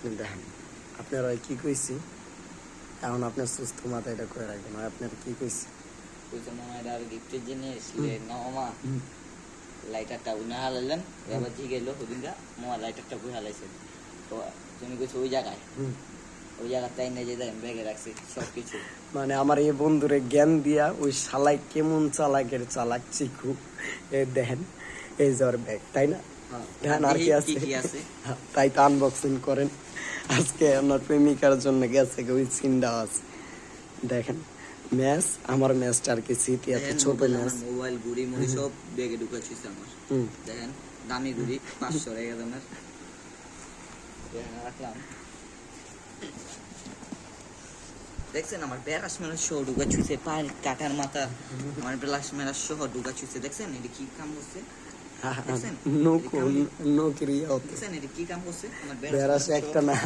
আপনি দেখেন আপনার কি কইছি এখন আপনার সুস্থ মাথা এটা করে রাখবেন আপনার কি কইছি কইছে মামা এটা আর গিফটের জিনিস না মামা লাইটারটা উনি হালাইলেন এবার জি গেল ওদিনটা মামা লাইটারটা বই হালাইছেন তো তুমি কইছো ওই জায়গায় তাই না যে দেন ব্যাগে রাখছি সবকিছু মানে আমার এই বন্ধুরে জ্ঞান দিয়া ওই শালাই কেমন চালাকের চালাক চিকু দেখেন এই জ্বর ব্যাগ তাই না দেখেন আর কি আছে তাই তো আনবক্সিং করেন আজকে আমার প্রেমিকার জন্য গেছে ওই সিনটা আছে দেখেন ম্যাচ আমার ম্যাচটা আর কি স্মৃতি এত ছোট ম্যাচ মোবাইল গুড়ি মুড়ি সব ব্যাগে ঢুকাচ্ছিস আমার দেখেন দামি গুড়ি 500 টাকা দামের রাখলাম দেখছেন আমার ব্যারাস মেলা শো ঢুকা ছুঁছে পায়ের কাটার মাথা আমার ব্যারাস মেলা শো ঢুকা ছুঁছে দেখছেন এটা কি কাম করছে দেখছেন এটা কি কাম করছে আমার ব্যারাস একটা না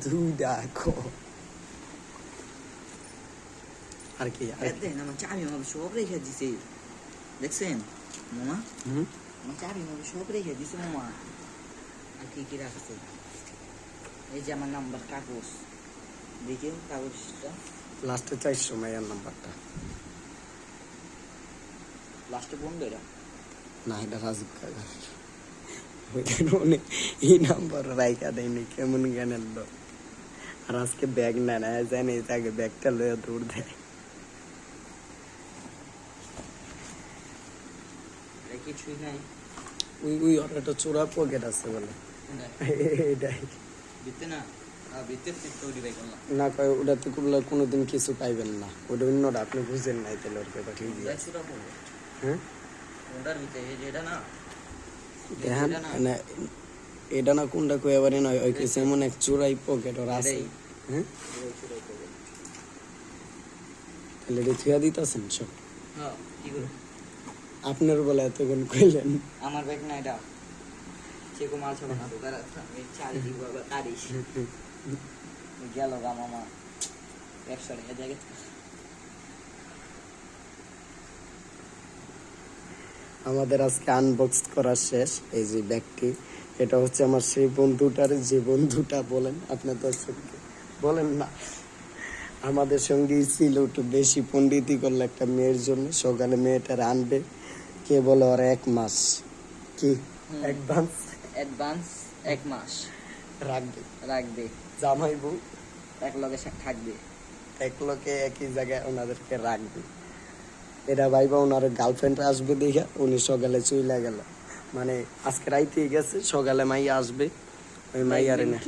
দুইটা আর কি দেখেন আমার চাবি আমার সব রেখে দিছে দেখছেন মামা আমার চাবি আমার সব রেখে দিছে মামা আর কি কি রাখছে এই যে আমার নাম্বার কাগজ দেখেন কাগজটা লাস্টে 400 মাইয়ার নাম্বারটা লাস্টে বন্ধ এটা না এটা রাজীব কাগজ ওইখানে এই নাম্বার রাইখা দেয়নি কেমন জ্ঞানের লোক আর আজকে ব্যাগ না জানে আগে ব্যাগটা লয়ে দৌড় দেয় কিছুই নাই ওই একটা চোরা পকেট আছে বলে এটাই না কয় ওটাতে করলে কোনোদিন কিছু পাইবেন না ওটা অন্যটা আপনি বুঝেন নাই তাহলে ওর ব্যাপার ঠিক আছে হ্যাঁ দেখেন না এটা না কোনটা কই এবারে নয় ওই কিছু এমন এক চোরাই পকেট ওর আছে হ্যাঁ তাহলে এটা থুয়া দিতেছেন সব আপনার বলে এতক্ষণ কইলেন আমার ব্যাগ না এটা চেকো মাল ছোট না দোকান আমি চারি দিব তারিশ গেল গা মামা 100 টাকা জায়গা আমাদের আজকে আনবক্স করা শেষ এই যে ব্যাগটি এটা হচ্ছে আমার সেই বন্ধুটার যে বন্ধুটা বলেন আপনার দর্শককে বলেন না আমাদের সঙ্গেই ছিল একটু বেশি পণ্ডিতি করলো একটা মেয়ের জন্য সকালে মেয়েটার আনবে কে বলে ওর 1 মাস কি অ্যাডভান্স 1 মাস রাখবে জামাই বউ এক লগে থাকবে এক লোকে একই জায়গায় ওনাদেরকে রাখবে এটা ভাইবা ওনার গার্লফ্রেন্ড আসবে দেখে উনি সকালে চইলা গেল মানে আজকে রাইতে গেছে সকালে মাইয়া আসবে ওই মাইয়ারে না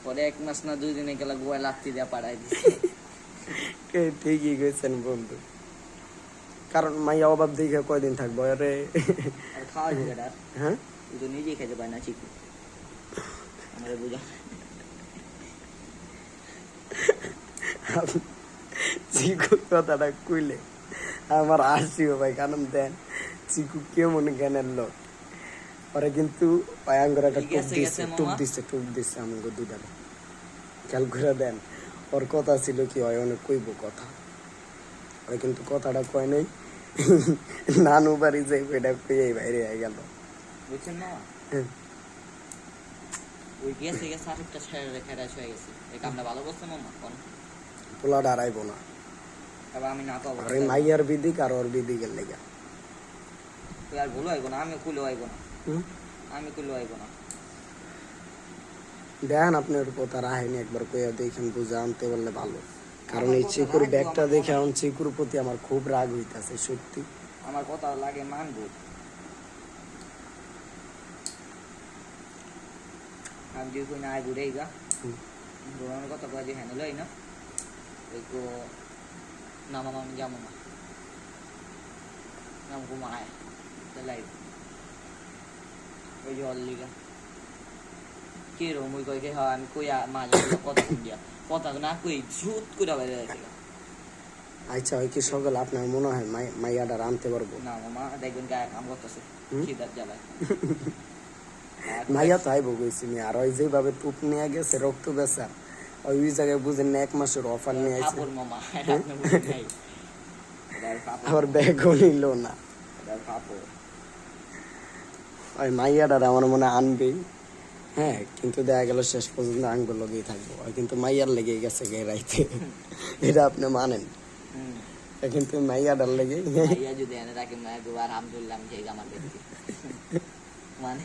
পরে 1 মাস না 2 দিনে গেলা গোয়া লাত্তি দিয়া পাড়াই দিছে ঠিকই কইছেন বন্ধু কারণ মাইয়া অভাব দেখে কয়দিন থাকবো আরে খাওয়া জায়গাটা হ্যাঁ তো নিজেই খেতে পায় না চিকু আমারে বুঝা চিকু কথাটা কইলে আমার আসিও ভাই কারণ দেন চিকু কেমন জ্ঞানের লোক ওরা কিন্তু পায়াঙ্গর একটা টুপ দিচ্ছে আমাকে দুটারে খেয়াল করে দেন ওর কথা ছিল কি হয় অনেক কইব কথা ওরা কিন্তু কথাটা কয় নাই নানু বাড়ি যাই এটা কইয়াই বাইরে হয়ে গেল বুঝছেন না ওই গেছে আরেকটা ছেড়ে রেখে হয়ে গেছে এই কামটা ভালো করছে মামা কোন পোলা দাঁড়াইবো না তবে আমি না পাবো আরে মাইয়ার বিদিক আর ওর বিদিকের লেগা তুই আর ভুল হইব না আমি কুলে হইব না দেখেন আপনার কথা রাহেনি একবার কইয়া দেখেন বুঝে আনতে বললে ভালো কারণ এই চিকুর ব্যাগটা দেখে এখন চিকুর প্রতি আমার খুব রাগ হইতাছে সত্যি আমার কথা লাগে মানবো আমি যে কই না আই ঘুরে গা ঘুরানোর কথা কয়ে যে হ্যাঁ লই না ওই কো না মামা আমি যাবো না নাম ঘুমায় লাইভ ওই যে অল্লিগা কে রো মুই কই কে হয় আমি কইয়া মাঝে কথা দিয়া কথা না কই ঝুট করে বাইরে আছে আচ্ছা ওই কি সকাল আপনার মনে হয় মাইয়াটা আনতে পারবো না মামা দেখবেন গায়ে কাম করতেছে খিদার জ্বালায় মাইয়া তো আইবো কইছি আর ওই যেভাবে টুপ নিয়ে গেছে রক্ত বেচা ওই জায়গায় বুঝেন না 1 মাসের অফার নিয়ে আইছে আবার ব্যাগও নিল না ওই মাইয়াটা আমার মনে আনবেই হ্যাঁ কিন্তু দেখা গেল শেষ পর্যন্ত আঙ্গুল লগেই থাকবো আর কিন্তু মাইয়ার লেগে গেছে গে রাইতে এটা আপনি মানেন হুম কিন্তু মাইয়াটার লেগে মাইয়া যদি এনে রাখে মায়া গোবার আলহামদুলিল্লাহ আমি ঠিক আমার দেখছি মানে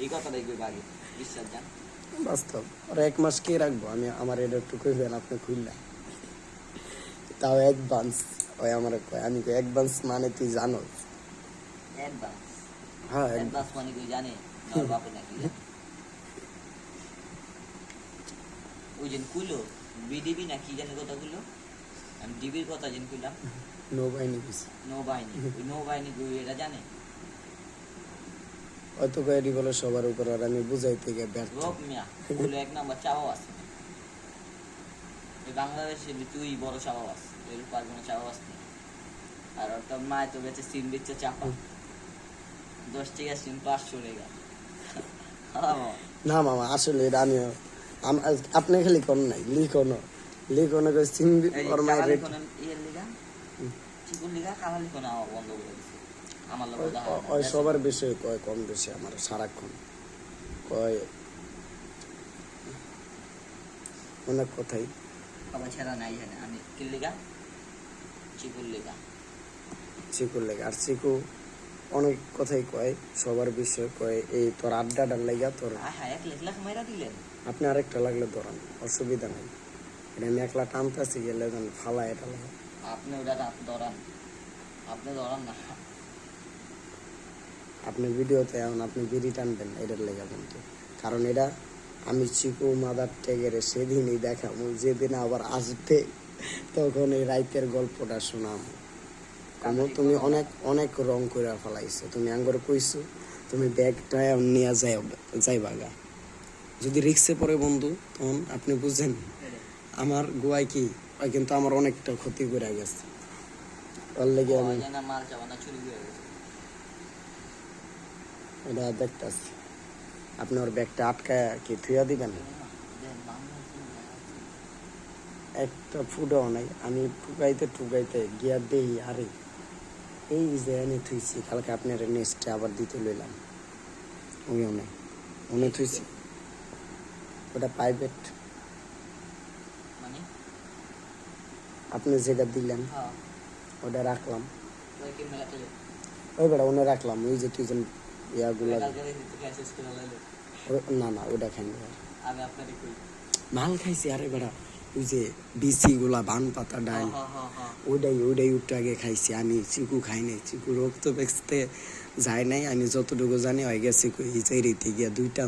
এই কথাটাই কই বাকি বিশ্বাস জান বাস্তব আর 1 মাস কে রাখবো আমি আমার এটা একটু কইবেন আপনি খুললা তাও অ্যাডভান্স ওই আমার কয় আমি কই অ্যাডভান্স মানে তুই জানো অ্যাডভান্স হ্যাঁ অ্যাডভান্স মানে কই জানে না বাপে নাকি জানে ওই যেন কইলো বিডিবি না কি জানে কথাগুলো আমি ডিবির কথা যেন কইলাম নৌবাহিনী কিছু নৌবাহিনী ওই নৌবাহিনী কই এটা জানে অত কয়েরি বলে সবার উপর আর আমি বুঝাইতে গিয়ে ব্যর্থ রব মিয়া বলে এক নাম্বার চাওয়া আছে এই বাংলাদেশে তুই বড় চাওয়া আছে এর পারবো না চাওয়া আছে আর ওর তো মায় তো বেঁচে সিম দিচ্ছে চাপা 10 টাকা সিম 500 টাকা না মামা আসলে এটা আমি আপনি খালি কোন নাই লিখনো করে সিম্বি ওর মায়ের রেট ইয়ের লিগা চিকুর লিগা কালা লিখনো বন্ধ করে দিছে আমার লোক ওই সবার বিষয়ে কয় কম বেশি আমার সারাক্ষণ কয় অনেক কথাই বাবা ছেড়া নাই জানে আমি কি লিগা চিকুর লিগা চিকুর লেগে আর চিকু অনেক কথাই কয় সবার বিষয়ে কয় এই তোর আড্ডাটার লেগা তোর হ্যাঁ 1 লাখ মাইরা দিলেন আপনি আরেকটা লাগলে ধরান অসুবিধা নাই এটা আমি একলা টানতেছি গেলে ফালা এটা লাগে আপনি ওটা ধরান আপনি ধরান না আপনি ভিডিওতে এখন আপনি বিড়ি টানবেন এটার লেগে কিন্তু কারণ এটা আমি চিকু মাদার টেগের সেদিনই দেখাবো যেদিন আবার আসবে তখন এই রাইতের গল্পটা শোনাম কারণ তুমি অনেক অনেক রং করে ফেলাইছো তুমি আঙ্গর কইছো তুমি ব্যাগটা নিয়ে যাইবা গা যদি রিক্সে পড়ে বন্ধু তখন আপনি বুঝেন আমার গোয়ায় কি ওই কিন্তু আমার অনেকটা ক্ষতি করে গেছে ওর লেগে আমি জানা মাল যাবা না চুরি হয়ে গেছে এটা দেখতেছি আপনি ওর ব্যাগটা আটকায় কি থুয়া দিবেন একটা ফুটাও নাই আমি টুকাইতে গিয়া দেই আরে এই যে এনে থুইছি কালকে আপনার নেক্সটে আবার দিতে লইলাম ওইও নাই মনে থুইছি ওটা প্রাইভেট মানে আপনি যেটা দিলেন হ্যাঁ ওটা রাখলাম ওই কি মেলাতে ওই বেড়া ওনে রাখলাম ওই যে তুই যেন ইয়াগুলা কালকে দিতে ক্যাশেস করে লাইলো না ওটা খাইনি আমি আপনাকে কই মাল খাইছি আরে বেড়া ওই যে বিসি গুলা বান পাতা ডাল হ্যাঁ ওইটাই একটু আগে খাইছি আমি চিকু খাই নাই চিকু রক্ত বেচতে যায় নাই আমি যতটুকু জানি হয়ে গেছে এই যে রীতি গিয়া 2টা